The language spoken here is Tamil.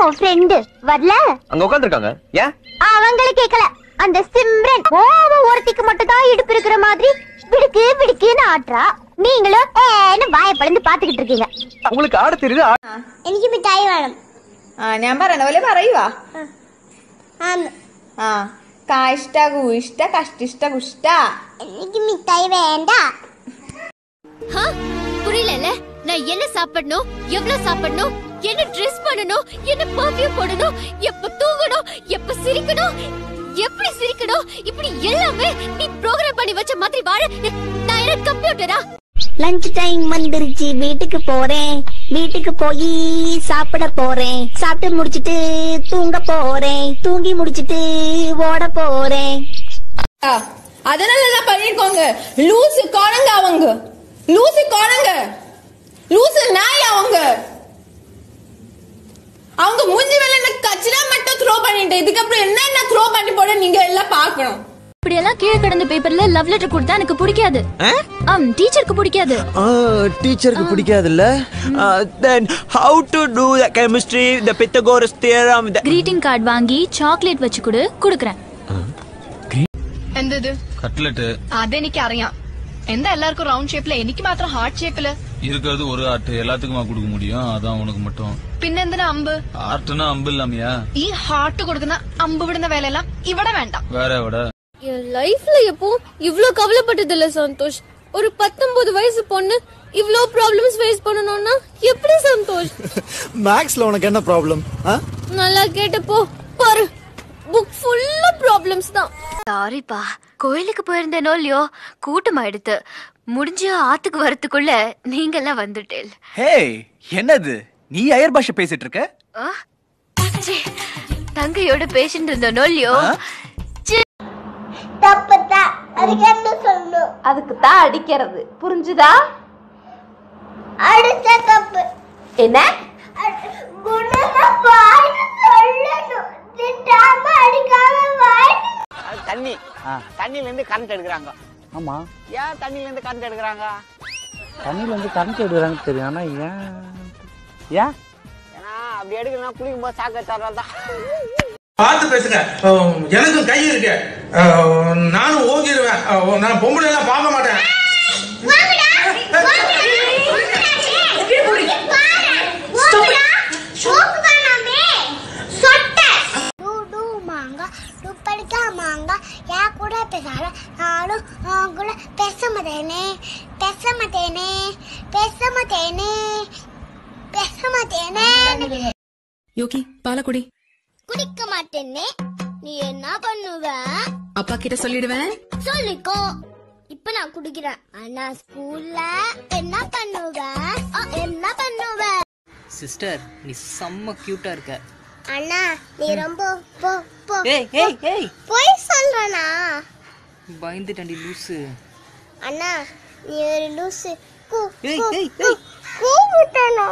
உன் ஃப்ரெண்ட் வரல? அங்க உட்கார்ந்திருக்காங்க. ஏன்? அவங்கள கேக்கல. அந்த சிம்ரன் ஒருத்திக்கு மட்டும் தான் இடுப்பு இருக்கிற மாதிரி பிடிக்கு பிடிக்குன்னு ஆட்றா. நீங்களும் ஏன்னு வாயை பழந்து பாத்துக்கிட்டு இருக்கீங்க. உங்களுக்கு ஆட தெரியுது? എനിക്ക് മിഠായി വേണം. ഞാൻ പറയണ പോലെ പറയുവാ. കാഷ്ട കൂഷ്ട കഷ്ടിഷ്ട കുഷ്ട. എനിക്ക് മിഠായി വേണ്ട. புரியல. நான் என்ன சாப்பிடணும், எவ்வளவு சாப்பிடணும், என்ன ட்ரெஸ் பண்ணணும், என்ன பர்ஃபியூம் போடணும், எப்ப தூங்கணும், எப்ப சிரிக்கணும், எப்படி சிரிக்கணும், இப்படி எல்லாமே நீ ப்ரோகிராம் பண்ணி வச்ச மாதிரி வாழ நான் என்ன கம்ப்யூட்டரா? லஞ்ச் டைம் வந்துருச்சு, வீட்டுக்கு போறேன். வீட்டுக்கு போய் சாப்பிட போறேன். சாப்பிட்டு முடிச்சிட்டு தூங்க போறேன். தூங்கி முடிச்சிட்டு ஓட போறேன். அதனால எல்லாம் பண்ணிருக்கோங்க. லூசு குழங்க அவங்க, லூசு குழங்க, லூசு நாய் அவங்க. அவங்க மூஞ்சி மேல என்ன கச்சரா மட்டும் த்ரோ பண்ணிட்டு இதுக்கப்புறம் என்ன த்ரோ பண்ணி போட நீங்க எல்லாம் பாக்கணும். இப்படி எல்லாம் கீழே கிடந்த பேப்பர்ல லவ் லெட்டர் கொடுத்தா எனக்கு பிடிக்காது. டீச்சருக்கு பிடிக்காது. டீச்சருக்கு பிடிக்காதுல்ல? Then how to do the chemistry, the Pythagoras theorem? Greeting card வாங்கி சாக்லேட் வச்சு கொடுக்குறேன். എന്തത്? കട്ട്ലറ്റ്. അതെനിക്കറിയാം. എന്താ എല്ലാവർക്കും റൗണ്ട് ഷേപ്പില്, എനിക്ക് മാത്രം ഹാർട്ട് ഷേപ്പില്? இருக்கிறது ஒரு ஆர்ட், எல்லாத்துக்குமா கொடுக்க முடியும்? அதான் உனக்கு மட்டும். പിന്നെന്തിനാ അമ്പ്? ஆர்ட்னா அம்பு இல்லாமையா? ഈ ഹാർട്ട് കൊടുക്കുന്ന അമ്പ് വിടുന്ന വേലയെല്ലാം ഇവിടെ വേണ്ട. வேற எവിടെ? என் லைஃப்ல எப்போ இவ்ளோ கவலைப்பட்டது இல்ல சந்தோஷ். ஒரு 19 வயசு பொண்ணு இவ்ளோ ப்ராப்ளம்ஸ் ஃபேஸ் பண்ணனும்னா எப்படி சந்தோஷ்? மேக்ஸ்ல உனக்கு என்ன ப்ராப்ளம்? நல்லா கேட்டப்போ பாரு, புக் ஃபுல்லா ப்ராப்ளம்ஸ் தான். சாரிப்பா, கோயிலுக்கு போயிருந்தேனோ இல்லையோ, கூட்டமாயிடுத்து. முடிஞ்சு ஆத்துக்கு வரதுக்குள்ள நீங்க எல்லாம் வந்துட்டேல். ஹே, என்னது நீ அயர் பாஷை பேசிட்டு இருக்க? தங்கையோட பேசிட்டு இருந்தேனோ இல்லையோ. தப்புதான், அதுக்கு என்ன சொல்லணும்? அதுக்கு தான் அடிக்கிறது, புரிஞ்சுதா? அடுத்த தப்பு என்ன? குணமா பாரு சொல்லணும். திட்டாம அடிக்காம வாய். தண்ணி, தண்ணில இருந்து கரண்ட் எடுக்கிறாங்க. ஆமா, ஏன் தண்ணில இருந்து கரண்ட் எடுக்கிறாங்க? தண்ணில இருந்து கரண்ட் எடுக்கிறாங்க தெரியும், ஆனா ஏன் ஏன்னா அப்படி எடுக்கணும், குளிக்கும் போது சாக்க தர்றதா. பார்த்து பேசுங்க. எனக்கும் கை இருக்கு, நானும் ஓங்கிடுவேன். நான் பொம்பளை எல்லாம் பார்க்க மாட்டேன். யோகி பாலக்குடி. குடிக்க மாட்டேன்னே, நீ என்ன பண்ணுவ? அப்பா கிட்ட சொல்லிடுவேன். சொல்லிக்கோ. இப்ப நான் குடிக்கிறேன், ஆனா ஸ்கூல்ல என்ன பண்ணுவ? என்ன பண்ணுவ? சிஸ்டர், நீ செம்ம கியூட்டா இருக்க. அண்ணா நீ ரொம்ப போய் சொல்றனா? பயந்துட்டண்டி லூசு. அண்ணா நீ ஒரு லூசு. கூப்பிட்டனா?